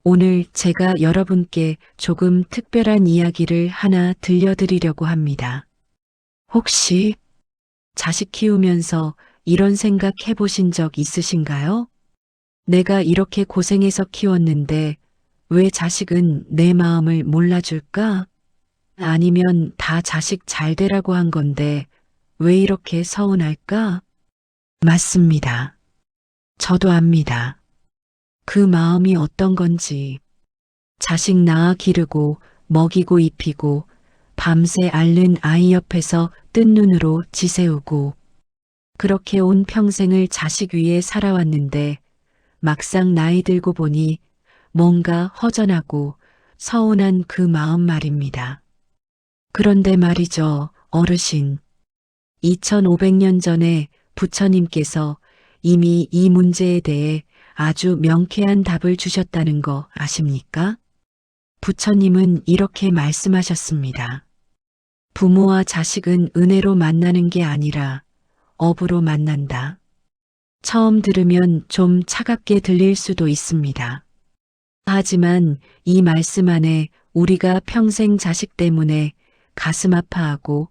오늘 제가 여러분께 조금 특별한 이야기를 하나 들려드리려고 합니다. 혹시 자식 키우면서 이런 생각 해보신 적 있으신가요? 내가 이렇게 고생해서 키웠는데 왜 자식은 내 마음을 몰라줄까? 아니면 다 자식 잘 되라고 한 건데 왜 이렇게 서운할까? 맞습니다. 저도 압니다. 그 마음이 어떤 건지. 자식 낳아 기르고 먹이고 입히고 밤새 앓는 아이 옆에서 뜬 눈으로 지새우고 그렇게 온 평생을 자식 위에 살아왔는데 막상 나이 들고 보니 뭔가 허전하고 서운한 그 마음 말입니다. 그런데 말이죠, 어르신. 2500년 전에 부처님께서 이미 이 문제에 대해 아주 명쾌한 답을 주셨다는 거 아십니까? 부처님은 이렇게 말씀하셨습니다. 부모와 자식은 은혜로 만나는 게 아니라 업으로 만난다. 처음 들으면 좀 차갑게 들릴 수도 있습니다. 하지만 이 말씀 안에 우리가 평생 자식 때문에 가슴 아파하고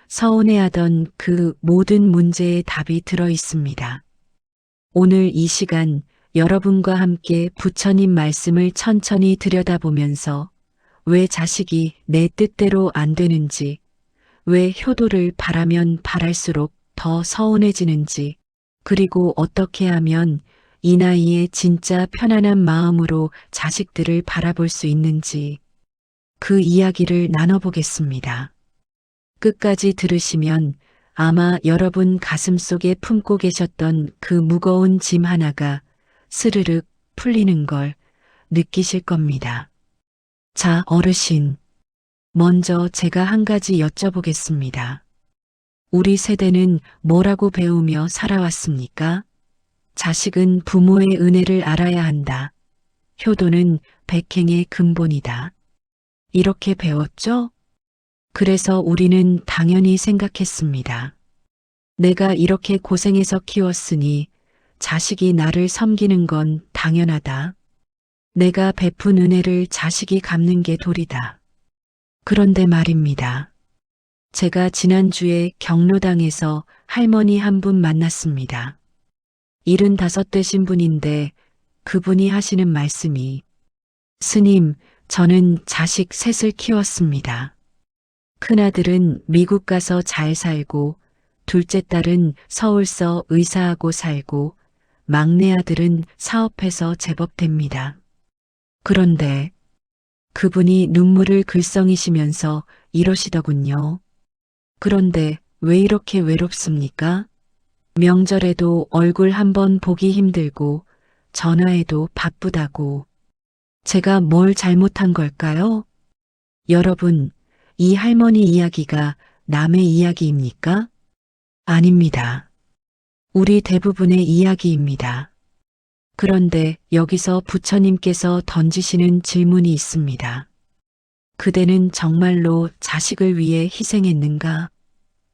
서운해하던 그 모든 문제의 답이 들어 있습니다. 오늘 이 시간 여러분과 함께 부처님 말씀을 천천히 들여다보면서 왜 자식이 내 뜻대로 안 되는지, 왜 효도를 바라면 바랄수록 더 서운해지는지, 그리고 어떻게 하면 이 나이에 진짜 편안한 마음으로 자식들을 바라볼 수 있는지 그 이야기를 나눠보겠습니다. 끝까지 들으시면 아마 여러분 가슴속에 품고 계셨던 그 무거운 짐 하나가 스르륵 풀리는 걸 느끼실 겁니다. 자, 어르신. 먼저 제가 한 가지 여쭤보겠습니다. 우리 세대는 뭐라고 배우며 살아왔습니까? 자식은 부모의 은혜를 알아야 한다. 효도는 백행의 근본이다. 이렇게 배웠죠? 그래서 우리는 당연히 생각했습니다. 내가 이렇게 고생해서 키웠으니 자식이 나를 섬기는 건 당연하다. 내가 베푼 은혜를 자식이 갚는 게 도리다. 그런데 말입니다. 제가 지난주에 경로당에서 할머니 한 분 만났습니다. 75 되신 분인데 그분이 하시는 말씀이 스님, 저는 자식 셋을 키웠습니다. 큰아들은 미국 가서 잘 살고 둘째 딸은 서울서 의사하고 살고 막내 아들은 사업해서 제법 됩니다. 그런데 그분이 눈물을 글썽이시면서 이러시더군요. 그런데 왜 이렇게 외롭습니까? 명절에도 얼굴 한번 보기 힘들고 전화해도 바쁘다고. 제가 뭘 잘못한 걸까요? 여러분, 이 할머니 이야기가 남의 이야기입니까? 아닙니다. 우리 대부분의 이야기입니다. 그런데 여기서 부처님께서 던지시는 질문이 있습니다. 그대는 정말로 자식을 위해 희생했는가?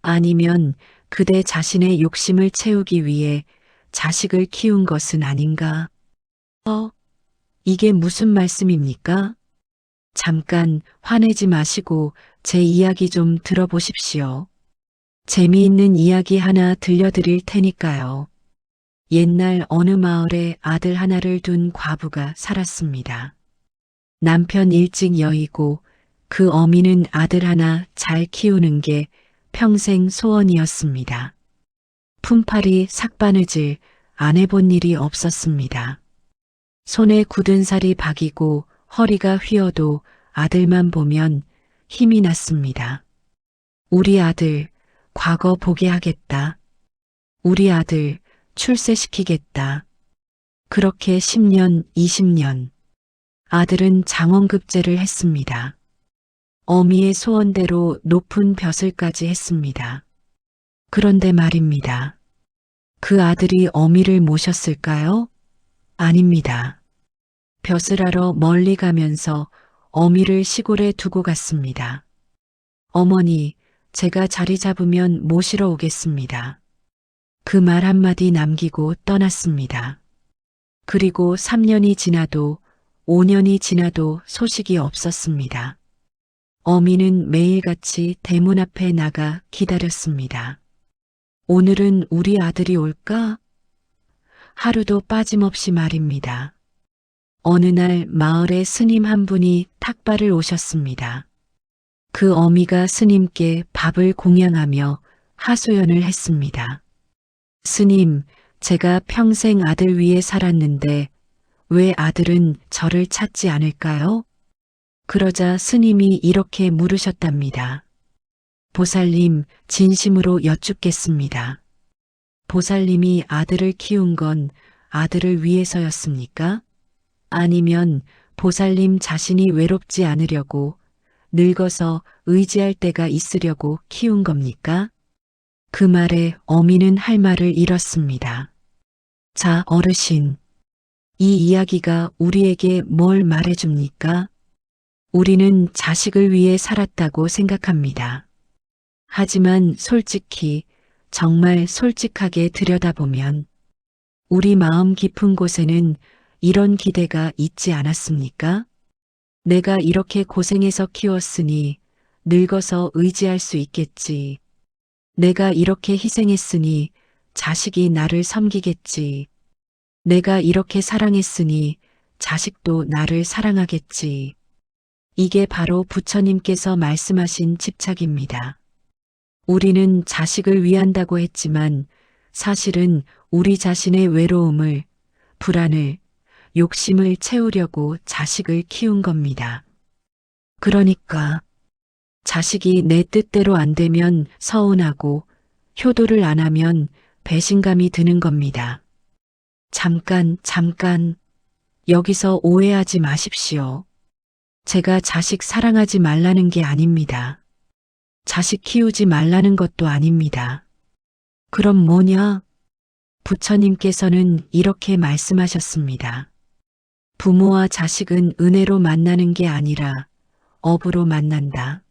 아니면 그대 자신의 욕심을 채우기 위해 자식을 키운 것은 아닌가? 이게 무슨 말씀입니까? 잠깐 화내지 마시고 제 이야기 좀 들어보십시오. 재미있는 이야기 하나 들려드릴 테니까요. 옛날 어느 마을에 아들 하나를 둔 과부가 살았습니다. 남편 일찍 여의고 그 어미는 아들 하나 잘 키우는 게 평생 소원이었습니다. 품팔이 삭바느질 안 해본 일이 없었습니다. 손에 굳은 살이 박이고 허리가 휘어도 아들만 보면 힘이 났습니다. 우리 아들 과거 보게 하겠다. 우리 아들 출세시키겠다. 그렇게 10년, 20년. 아들은 장원급제를 했습니다. 어미의 소원대로 높은 벼슬까지 했습니다. 그런데 말입니다. 그 아들이 어미를 모셨을까요? 아닙니다. 벼슬하러 멀리 가면서 어미를 시골에 두고 갔습니다. 어머니, 제가 자리 잡으면 모시러 오겠습니다. 그 말 한마디 남기고 떠났습니다. 그리고 3년이 지나도 5년이 지나도 소식이 없었습니다. 어미는 매일같이 대문 앞에 나가 기다렸습니다. 오늘은 우리 아들이 올까? 하루도 빠짐없이 말입니다. 어느 날 마을에 스님 한 분이 탁발을 오셨습니다. 그 어미가 스님께 밥을 공양하며 하소연을 했습니다. 스님, 제가 평생 아들 위해 살았는데 왜 아들은 저를 찾지 않을까요? 그러자 스님이 이렇게 물으셨답니다. 보살님, 진심으로 여쭙겠습니다. 보살님이 아들을 키운 건 아들을 위해서였습니까? 아니면 보살님 자신이 외롭지 않으려고 늙어서 의지할 때가 있으려고 키운 겁니까? 그 말에 어미는 할 말을 잃었습니다. 자, 어르신. 이 이야기가 우리에게 뭘 말해줍니까? 우리는 자식을 위해 살았다고 생각합니다. 하지만 솔직히, 정말 솔직하게 들여다보면 우리 마음 깊은 곳에는 이런 기대가 있지 않았습니까? 내가 이렇게 고생해서 키웠으니 늙어서 의지할 수 있겠지. 내가 이렇게 희생했으니 자식이 나를 섬기겠지. 내가 이렇게 사랑했으니 자식도 나를 사랑하겠지. 이게 바로 부처님께서 말씀하신 집착입니다. 우리는 자식을 위한다고 했지만 사실은 우리 자신의 외로움을, 불안을, 욕심을 채우려고 자식을 키운 겁니다. 그러니까 자식이 내 뜻대로 안 되면 서운하고 효도를 안 하면 배신감이 드는 겁니다. 잠깐, 여기서 오해하지 마십시오. 제가 자식 사랑하지 말라는 게 아닙니다. 자식 키우지 말라는 것도 아닙니다. 그럼 뭐냐? 부처님께서는 이렇게 말씀하셨습니다. 부모와 자식은 은혜로 만나는 게 아니라 업으로 만난다.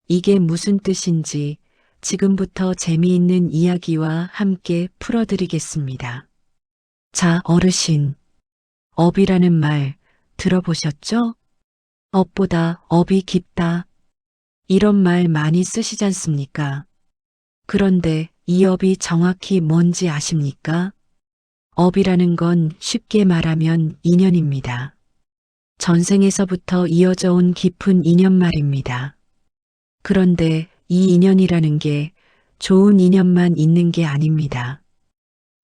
이게 무슨 뜻인지 지금부터 재미있는 이야기와 함께 풀어드리겠습니다. 자, 어르신. 업이라는 말 들어보셨죠? 업보다 업이 깊다. 이런 말 많이 쓰시지 않습니까? 그런데 이 업이 정확히 뭔지 아십니까? 업이라는 건 쉽게 말하면 인연입니다. 전생에서부터 이어져 온 깊은 인연 말입니다. 그런데 이 인연이라는 게 좋은 인연만 있는 게 아닙니다.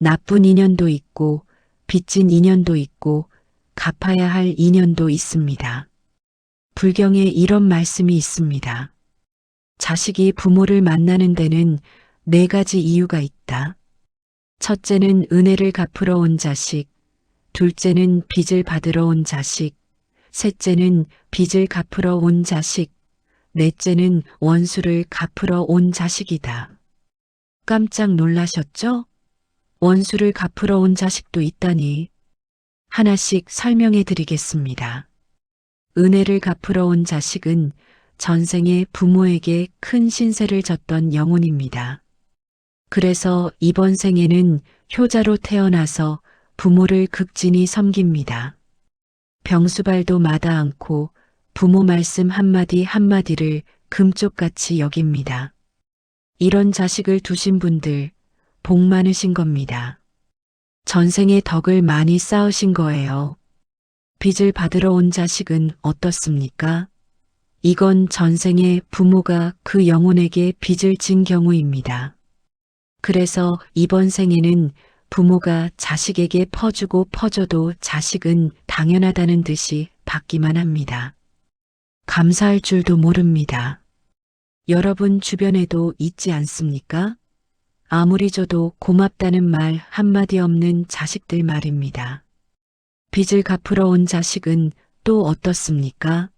나쁜 인연도 있고 빚진 인연도 있고 갚아야 할 인연도 있습니다. 불경에 이런 말씀이 있습니다. 자식이 부모를 만나는 데는 4가지 이유가 있다. 첫째는 은혜를 갚으러 온 자식, 둘째는 빚을 받으러 온 자식, 셋째는 빚을 갚으러 온 자식, 넷째는 원수를 갚으러 온 자식이다. 깜짝 놀라셨죠? 원수를 갚으러 온 자식도 있다니. 하나씩 설명해 드리겠습니다. 은혜를 갚으러 온 자식은 전생에 부모에게 큰 신세를 졌던 영혼입니다. 그래서 이번 생에는 효자로 태어나서 부모를 극진히 섬깁니다. 병수발도 마다 않고 부모 말씀 한마디 한마디를 금쪽같이 여깁니다. 이런 자식을 두신 분들 복 많으신 겁니다. 전생에 덕을 많이 쌓으신 거예요. 빚을 받으러 온 자식은 어떻습니까? 이건 전생에 부모가 그 영혼에게 빚을 진 경우입니다. 그래서 이번 생에는 부모가 자식에게 퍼주고 퍼줘도 자식은 당연하다는 듯이 받기만 합니다. 감사할 줄도 모릅니다. 여러분 주변에도 있지 않습니까? 아무리 줘도 고맙다는 말 한마디 없는 자식들 말입니다. 빚을 갚으러 온 자식은 또 어떻습니까?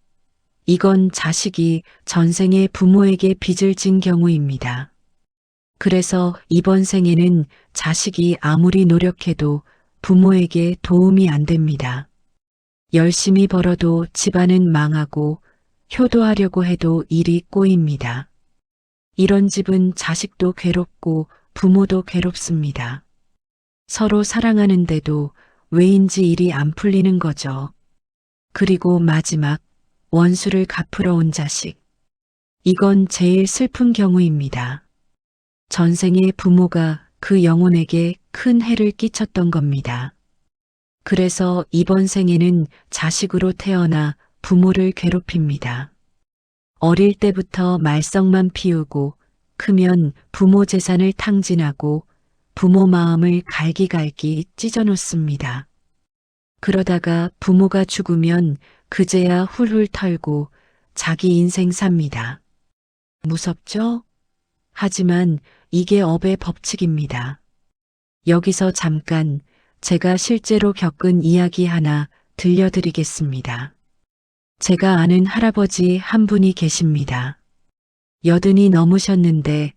이건 자식이 전생에 부모에게 빚을 진 경우입니다. 그래서 이번 생에는 자식이 아무리 노력해도 부모에게 도움이 안 됩니다. 열심히 벌어도 집안은 망하고 효도하려고 해도 일이 꼬입니다. 이런 집은 자식도 괴롭고 부모도 괴롭습니다. 서로 사랑하는데도 왜인지 일이 안 풀리는 거죠. 그리고 마지막 원수를 갚으러 온 자식. 이건 제일 슬픈 경우입니다. 전생의 부모가 그 영혼에게 큰 해를 끼쳤던 겁니다. 그래서 이번 생에는 자식으로 태어나 부모를 괴롭힙니다. 어릴 때부터 말썽만 피우고 크면 부모 재산을 탕진하고 부모 마음을 갈기갈기 찢어놓습니다. 그러다가 부모가 죽으면 그제야 훌훌 털고 자기 인생 삽니다. 무섭죠? 하지만 이게 업의 법칙입니다. 여기서 잠깐 제가 실제로 겪은 이야기 하나 들려드리겠습니다. 제가 아는 할아버지 한 분이 계십니다. 80이 넘으셨는데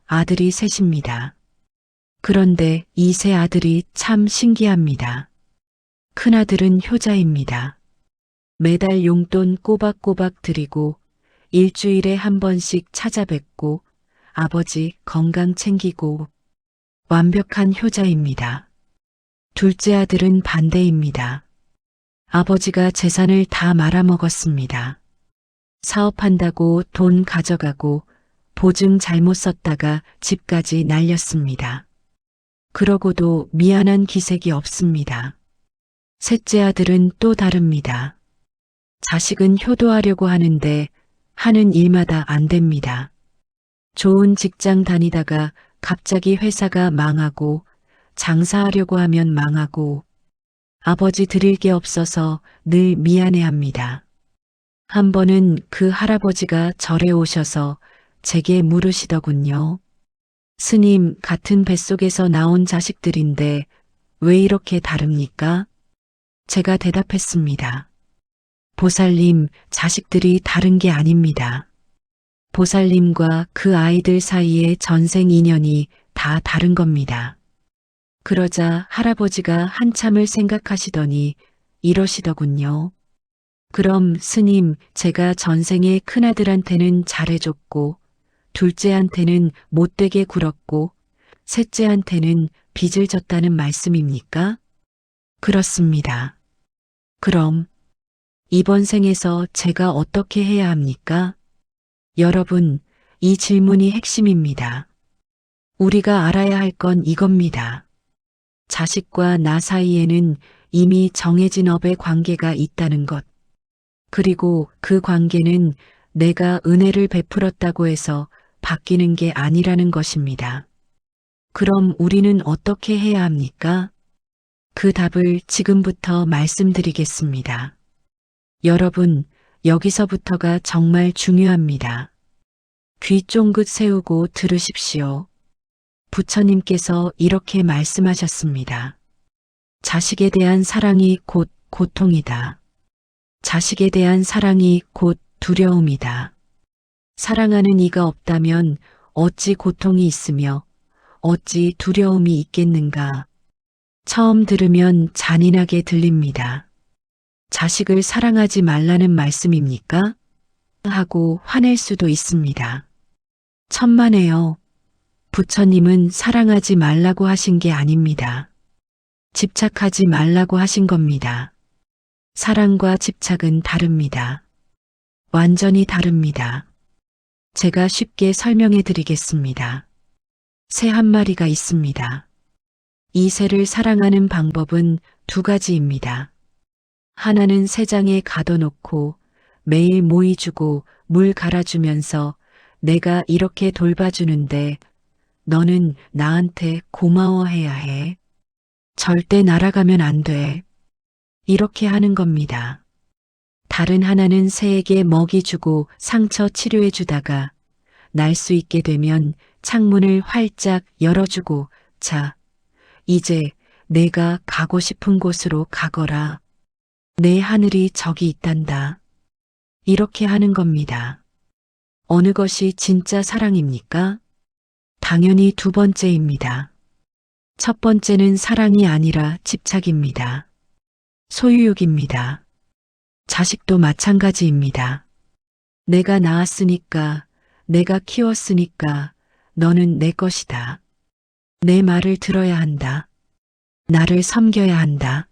아들이 셋입니다. 그런데 이 세 아들이 참 신기합니다. 큰아들은 효자입니다. 매달 용돈 꼬박꼬박 드리고 일주일에 한 번씩 찾아뵙고 아버지 건강 챙기고 완벽한 효자입니다. 둘째 아들은 반대입니다. 아버지가 재산을 다 말아먹었습니다. 사업한다고 돈 가져가고 보증 잘못 썼다가 집까지 날렸습니다. 그러고도 미안한 기색이 없습니다. 셋째 아들은 또 다릅니다. 자식은 효도하려고 하는데 하는 일마다 안 됩니다. 좋은 직장 다니다가 갑자기 회사가 망하고 장사하려고 하면 망하고 아버지 드릴 게 없어서 늘 미안해합니다. 한 번은 그 할아버지가 절에 오셔서 제게 물으시더군요. 스님, 같은 뱃속에서 나온 자식들인데 왜 이렇게 다릅니까? 제가 대답했습니다. 보살님, 자식들이 다른 게 아닙니다. 보살님과 그 아이들 사이의 전생 인연이 다 다른 겁니다. 그러자 할아버지가 한참을 생각하시더니 이러시더군요. 그럼 스님, 제가 전생에 큰아들한테는 잘해줬고 둘째한테는 못되게 굴었고 셋째한테는 빚을 졌다는 말씀입니까? 그렇습니다. 그럼 이번 생에서 제가 어떻게 해야 합니까? 여러분, 이 질문이 핵심입니다. 우리가 알아야 할 건 이겁니다. 자식과 나 사이에는 이미 정해진 업의 관계가 있다는 것. 그리고 그 관계는 내가 은혜를 베풀었다고 해서 바뀌는 게 아니라는 것입니다. 그럼 우리는 어떻게 해야 합니까? 그 답을 지금부터 말씀드리겠습니다. 여러분, 여기서부터가 정말 중요합니다. 귀 쫑긋 세우고 들으십시오. 부처님께서 이렇게 말씀하셨습니다. 자식에 대한 사랑이 곧 고통이다. 자식에 대한 사랑이 곧 두려움이다. 사랑하는 이가 없다면 어찌 고통이 있으며 어찌 두려움이 있겠는가. 처음 들으면 잔인하게 들립니다. 자식을 사랑하지 말라는 말씀입니까? 하고 화낼 수도 있습니다. 천만에요. 부처님은 사랑하지 말라고 하신 게 아닙니다. 집착하지 말라고 하신 겁니다. 사랑과 집착은 다릅니다. 완전히 다릅니다. 제가 쉽게 설명해 드리겠습니다. 새 한 마리가 있습니다. 이 새를 사랑하는 방법은 두 가지입니다. 하나는 새장에 가둬놓고 매일 모이 주고 물 갈아주면서 내가 이렇게 돌봐주는데 너는 나한테 고마워해야 해. 절대 날아가면 안 돼. 이렇게 하는 겁니다. 다른 하나는 새에게 먹이 주고 상처 치료해 주다가 날 수 있게 되면 창문을 활짝 열어주고 자, 이제 내가 가고 싶은 곳으로 가거라. 내 하늘이 저기 있단다. 이렇게 하는 겁니다. 어느 것이 진짜 사랑입니까? 당연히 두 번째입니다. 첫 번째는 사랑이 아니라 집착입니다. 소유욕입니다. 자식도 마찬가지입니다. 내가 낳았으니까, 내가 키웠으니까 너는 내 것이다. 내 말을 들어야 한다. 나를 섬겨야 한다.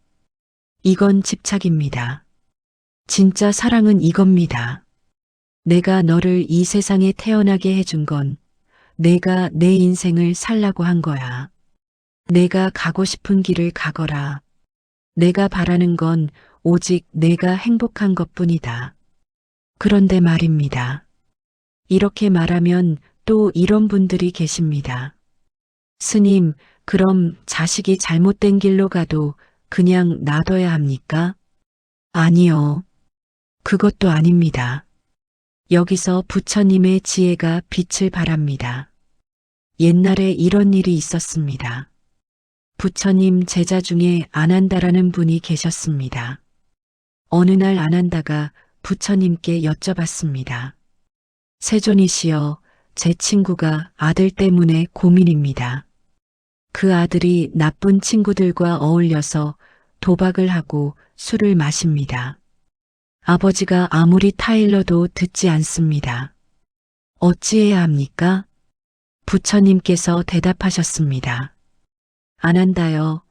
이건 집착입니다. 진짜 사랑은 이겁니다. 내가 너를 이 세상에 태어나게 해준 건 내가 내 인생을 살라고 한 거야. 내가 가고 싶은 길을 가거라. 내가 바라는 건 오직 내가 행복한 것뿐이다. 그런데 말입니다. 이렇게 말하면 또 이런 분들이 계십니다. 스님, 그럼 자식이 잘못된 길로 가도 그냥 놔둬야 합니까? 아니요. 그것도 아닙니다. 여기서 부처님의 지혜가 빛을 발합니다. 옛날에 이런 일이 있었습니다. 부처님 제자 중에 안한다라는 분이 계셨습니다. 어느 날 안한다가 부처님께 여쭤봤습니다. 세존이시여, 제 친구가 아들 때문에 고민입니다. 그 아들이 나쁜 친구들과 어울려서 도박을 하고 술을 마십니다. 아버지가 아무리 타일러도 듣지 않습니다. 어찌해야 합니까? 부처님께서 대답하셨습니다. 안한다여,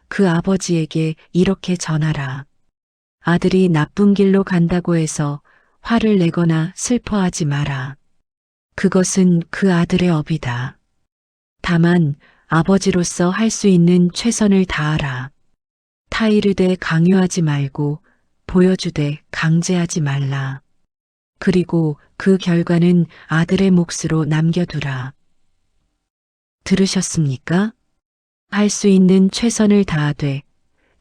그 아버지에게 이렇게 전하라. 아들이 나쁜 길로 간다고 해서 화를 내거나 슬퍼하지 마라. 그것은 그 아들의 업이다. 다만 아버지로서 할 수 있는 최선을 다하라. 타이르되 강요하지 말고 보여주되 강제하지 말라. 그리고 그 결과는 아들의 몫으로 남겨두라. 들으셨습니까? 할 수 있는 최선을 다하되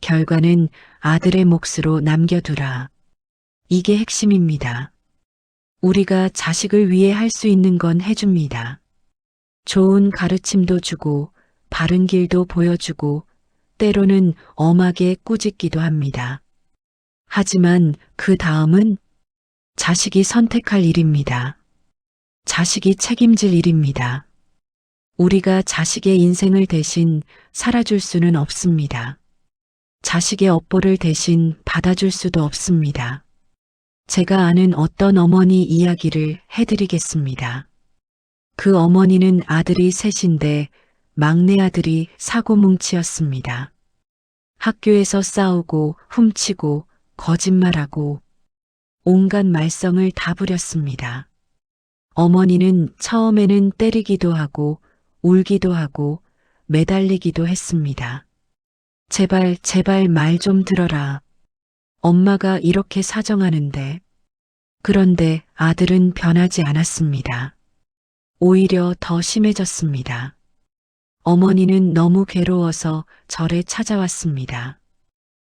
결과는 아들의 몫으로 남겨두라. 이게 핵심입니다. 우리가 자식을 위해 할 수 있는 건 해줍니다. 좋은 가르침도 주고 바른 길도 보여주고 때로는 엄하게 꾸짖기도 합니다. 하지만 그 다음은 자식이 선택할 일입니다. 자식이 책임질 일입니다. 우리가 자식의 인생을 대신 살아줄 수는 없습니다. 자식의 업보를 대신 받아줄 수도 없습니다. 제가 아는 어떤 어머니 이야기를 해드리겠습니다. 그 어머니는 아들이 셋인데 막내 아들이 사고뭉치였습니다. 학교에서 싸우고 훔치고 거짓말하고 온갖 말썽을 다 부렸습니다. 어머니는 처음에는 때리기도 하고 울기도 하고 매달리기도 했습니다. 제발 제발 말 좀 들어라. 엄마가 이렇게 사정하는데. 그런데 아들은 변하지 않았습니다. 오히려 더 심해졌습니다. 어머니는 너무 괴로워서 절에 찾아왔습니다.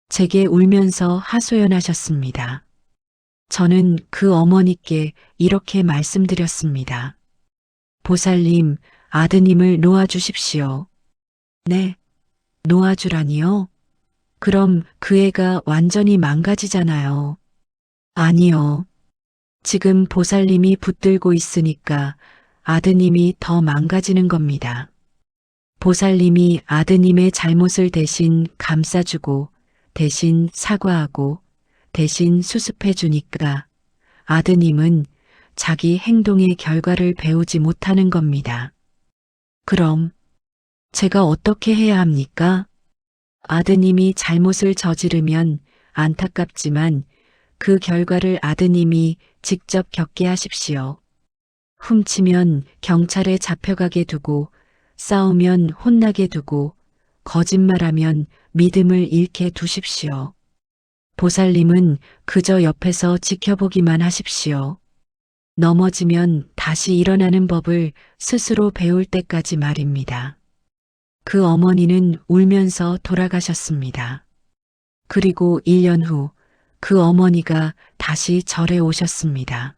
제게 울면서 하소연하셨습니다. 저는 그 어머니께 이렇게 말씀드렸습니다. 보살님, 아드님을 놓아주십시오. 네, 놓아주라니요? 그럼 그 애가 완전히 망가지잖아요. 아니요. 지금 보살님이 붙들고 있으니까 아드님이 더 망가지는 겁니다. 보살님이 아드님의 잘못을 대신 감싸주고 대신 사과하고 대신 수습해 주니까 아드님은 자기 행동의 결과를 배우지 못하는 겁니다. 그럼 제가 어떻게 해야 합니까? 아드님이 잘못을 저지르면 안타깝지만 그 결과를 아드님이 직접 겪게 하십시오. 훔치면 경찰에 잡혀가게 두고 싸우면 혼나게 두고 거짓말하면 믿음을 잃게 두십시오. 보살님은 그저 옆에서 지켜보기만 하십시오. 넘어지면 다시 일어나는 법을 스스로 배울 때까지 말입니다. 그 어머니는 울면서 돌아가셨습니다. 그리고 1년 후 그 어머니가 다시 절에 오셨습니다.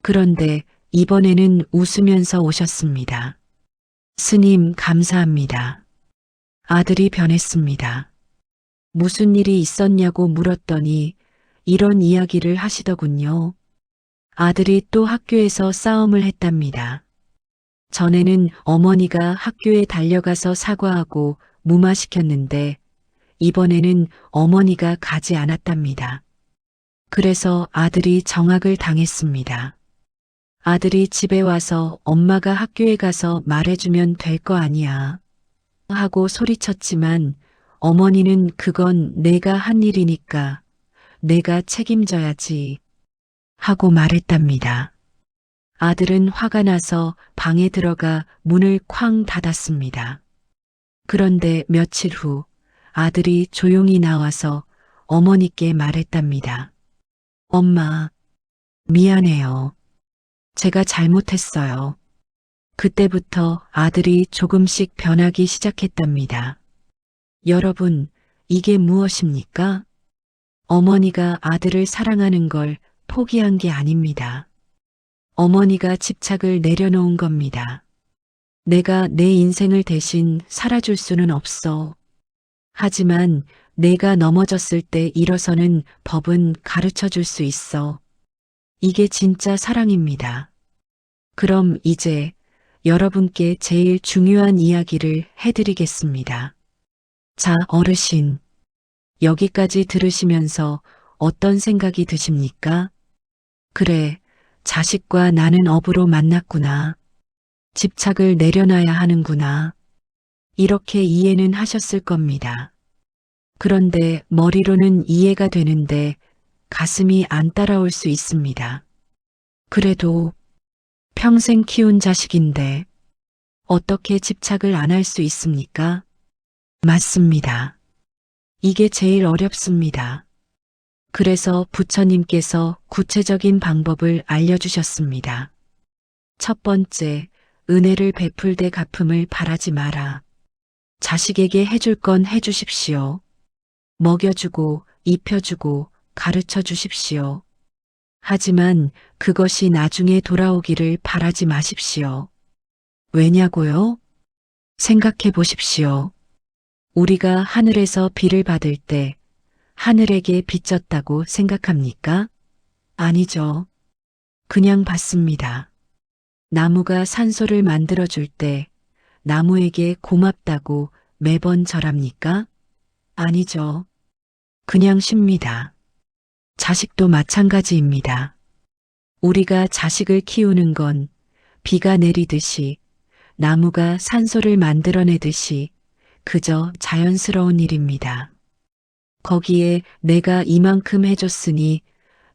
그런데 이번에는 웃으면서 오셨습니다. 스님, 감사합니다. 아들이 변했습니다. 무슨 일이 있었냐고 물었더니 이런 이야기를 하시더군요. 아들이 또 학교에서 싸움을 했답니다. 전에는 어머니가 학교에 달려가서 사과하고 무마시켰는데 이번에는 어머니가 가지 않았답니다. 그래서 아들이 정학을 당했습니다. 아들이 집에 와서 엄마가 학교에 가서 말해주면 될 거 아니야 하고 소리쳤지만 어머니는 그건 내가 한 일이니까 내가 책임져야지 하고 말했답니다. 아들은 화가 나서 방에 들어가 문을 쾅 닫았습니다. 그런데 며칠 후 아들이 조용히 나와서 어머니께 말했답니다. 엄마, 미안해요. 제가 잘못했어요. 그때부터 아들이 조금씩 변하기 시작했답니다. 여러분, 이게 무엇입니까? 어머니가 아들을 사랑하는 걸 포기한 게 아닙니다. 어머니가 집착을 내려놓은 겁니다. 내가 내 인생을 대신 살아줄 수는 없어. 하지만 내가 넘어졌을 때 일어서는 법은 가르쳐 줄 수 있어. 이게 진짜 사랑입니다. 그럼 이제 여러분께 제일 중요한 이야기를 해드리겠습니다. 자, 어르신. 여기까지 들으시면서 어떤 생각이 드십니까? 그래, 자식과 나는 업으로 만났구나. 집착을 내려놔야 하는구나. 이렇게 이해는 하셨을 겁니다. 그런데 머리로는 이해가 되는데 가슴이 안 따라올 수 있습니다. 그래도 평생 키운 자식인데 어떻게 집착을 안 할 수 있습니까? 맞습니다. 이게 제일 어렵습니다. 그래서 부처님께서 구체적인 방법을 알려주셨습니다. 첫 번째, 은혜를 베풀 때 갚음을 바라지 마라. 자식에게 해줄 건 해주십시오. 먹여주고, 입혀주고, 가르쳐 주십시오. 하지만 그것이 나중에 돌아오기를 바라지 마십시오. 왜냐고요? 생각해 보십시오. 우리가 하늘에서 비를 받을 때 하늘에게 빚졌다고 생각합니까? 아니죠. 그냥 받습니다. 나무가 산소를 만들어줄 때 나무에게 고맙다고 매번 절합니까? 아니죠. 그냥 쉽니다. 자식도 마찬가지입니다. 우리가 자식을 키우는 건 비가 내리듯이 나무가 산소를 만들어내듯이 그저 자연스러운 일입니다. 거기에 내가 이만큼 해줬으니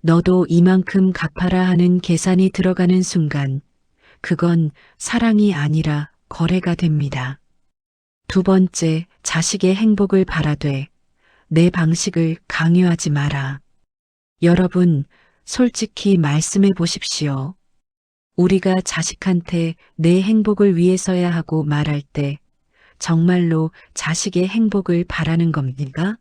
너도 이만큼 갚아라 하는 계산이 들어가는 순간 그건 사랑이 아니라 거래가 됩니다. 두 번째, 자식의 행복을 바라되 내 방식을 강요하지 마라. 여러분, 솔직히 말씀해 보십시오. 우리가 자식한테 내 행복을 위해서야 하고 말할 때 정말로 자식의 행복을 바라는 겁니까?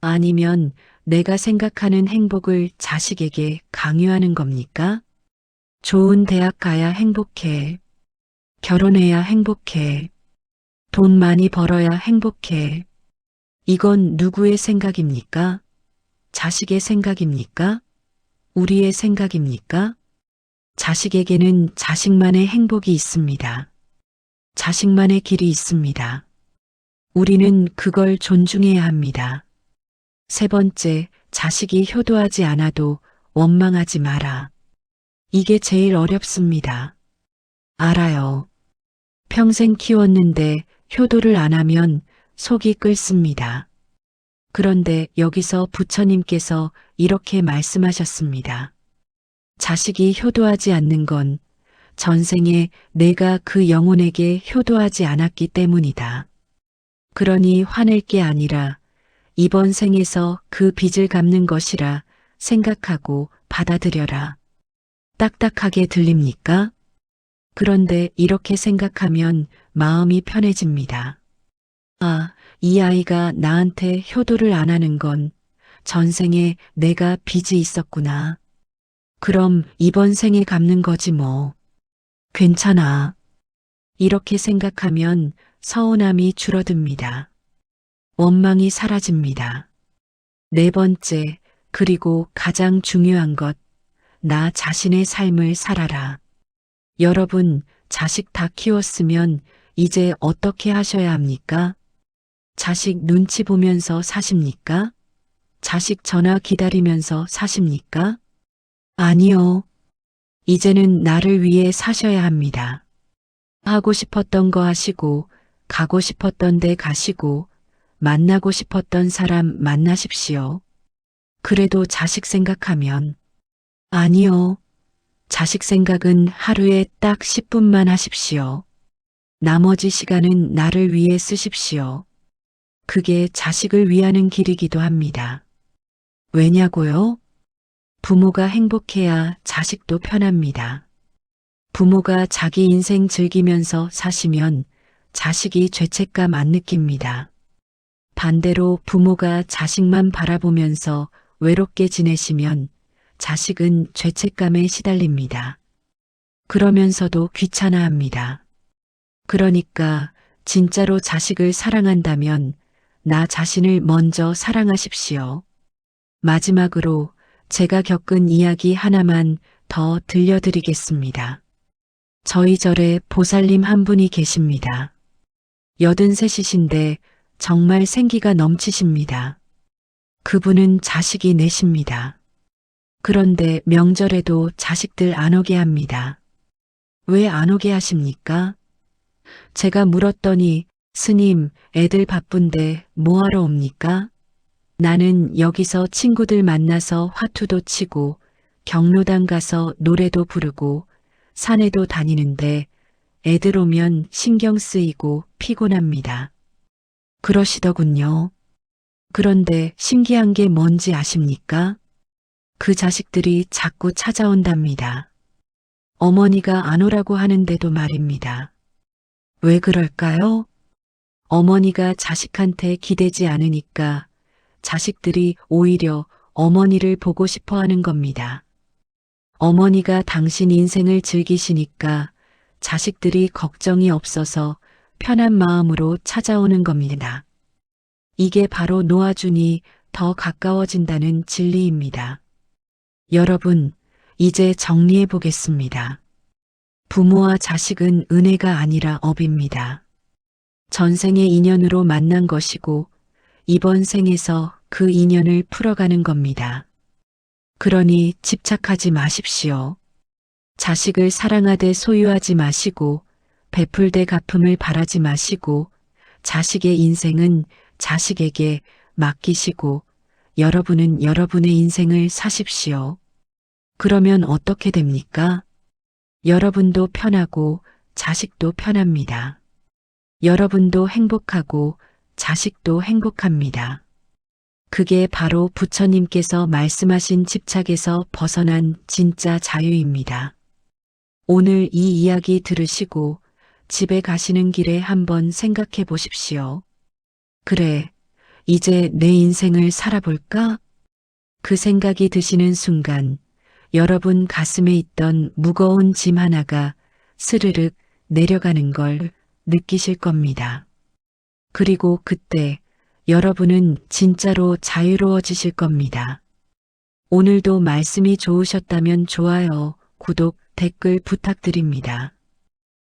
아니면 내가 생각하는 행복을 자식에게 강요하는 겁니까? 좋은 대학 가야 행복해. 결혼해야 행복해. 돈 많이 벌어야 행복해. 이건 누구의 생각입니까? 자식의 생각입니까? 우리의 생각입니까? 자식에게는 자식만의 행복이 있습니다. 자식만의 길이 있습니다. 우리는 그걸 존중해야 합니다. 세 번째, 자식이 효도하지 않아도 원망하지 마라. 이게 제일 어렵습니다. 알아요. 평생 키웠는데 효도를 안 하면 속이 끓습니다. 그런데 여기서 부처님께서 이렇게 말씀하셨습니다. 자식이 효도하지 않는 건 전생에 내가 그 영혼에게 효도하지 않았기 때문이다. 그러니 화낼 게 아니라 이번 생에서 그 빚을 갚는 것이라 생각하고 받아들여라. 딱딱하게 들립니까? 그런데 이렇게 생각하면 마음이 편해집니다. 아, 이 아이가 나한테 효도를 안 하는 건 전생에 내가 빚이 있었구나. 그럼 이번 생에 갚는 거지 뭐. 괜찮아. 이렇게 생각하면 서운함이 줄어듭니다. 원망이 사라집니다. 네 번째, 그리고 가장 중요한 것, 나 자신의 삶을 살아라. 여러분, 자식 다 키웠으면 이제 어떻게 하셔야 합니까? 자식 눈치 보면서 사십니까? 자식 전화 기다리면서 사십니까? 아니요. 이제는 나를 위해 사셔야 합니다. 하고 싶었던 거 하시고, 가고 싶었던 데 가시고, 만나고 싶었던 사람 만나십시오. 그래도 자식 생각하면 아니요. 자식 생각은 하루에 딱 10분만 하십시오. 나머지 시간은 나를 위해 쓰십시오. 그게 자식을 위하는 길이기도 합니다. 왜냐고요? 부모가 행복해야 자식도 편합니다. 부모가 자기 인생 즐기면서 사시면 자식이 죄책감 안 느낍니다. 반대로 부모가 자식만 바라보면서 외롭게 지내시면 자식은 죄책감에 시달립니다. 그러면서도 귀찮아합니다. 그러니까 진짜로 자식을 사랑한다면 나 자신을 먼저 사랑하십시오. 마지막으로 제가 겪은 이야기 하나만 더 들려드리겠습니다. 저희 절에 보살님 한 분이 계십니다. 83이신데 정말 생기가 넘치십니다. 그분은 자식이 넷입니다. 그런데 명절에도 자식들 안 오게 합니다. 왜 안 오게 하십니까? 제가 물었더니 스님, 애들 바쁜데 뭐하러 옵니까? 나는 여기서 친구들 만나서 화투도 치고 경로당 가서 노래도 부르고 산에도 다니는데 애들 오면 신경 쓰이고 피곤합니다. 그러시더군요. 그런데 신기한 게 뭔지 아십니까? 그 자식들이 자꾸 찾아온답니다. 어머니가 안 오라고 하는데도 말입니다. 왜 그럴까요? 어머니가 자식한테 기대지 않으니까 자식들이 오히려 어머니를 보고 싶어 하는 겁니다. 어머니가 당신 인생을 즐기시니까 자식들이 걱정이 없어서 편한 마음으로 찾아오는 겁니다. 이게 바로 놓아주니 더 가까워진다는 진리입니다. 여러분, 이제 정리해 보겠습니다. 부모와 자식은 은혜가 아니라 업입니다. 전생의 인연으로 만난 것이고 이번 생에서 그 인연을 풀어가는 겁니다. 그러니 집착하지 마십시오. 자식을 사랑하되 소유하지 마시고 베풀되 갚음을 바라지 마시고 자식의 인생은 자식에게 맡기시고 여러분은 여러분의 인생을 사십시오. 그러면 어떻게 됩니까? 여러분도 편하고 자식도 편합니다. 여러분도 행복하고 자식도 행복합니다. 그게 바로 부처님께서 말씀하신 집착에서 벗어난 진짜 자유입니다. 오늘 이 이야기 들으시고 집에 가시는 길에 한번 생각해 보십시오. 그래, 이제 내 인생을 살아볼까? 그 생각이 드시는 순간 여러분 가슴에 있던 무거운 짐 하나가 스르륵 내려가는 걸 느끼실 겁니다. 그리고 그때 여러분은 진짜로 자유로워지실 겁니다. 오늘도 말씀이 좋으셨다면 좋아요, 구독, 댓글 부탁드립니다.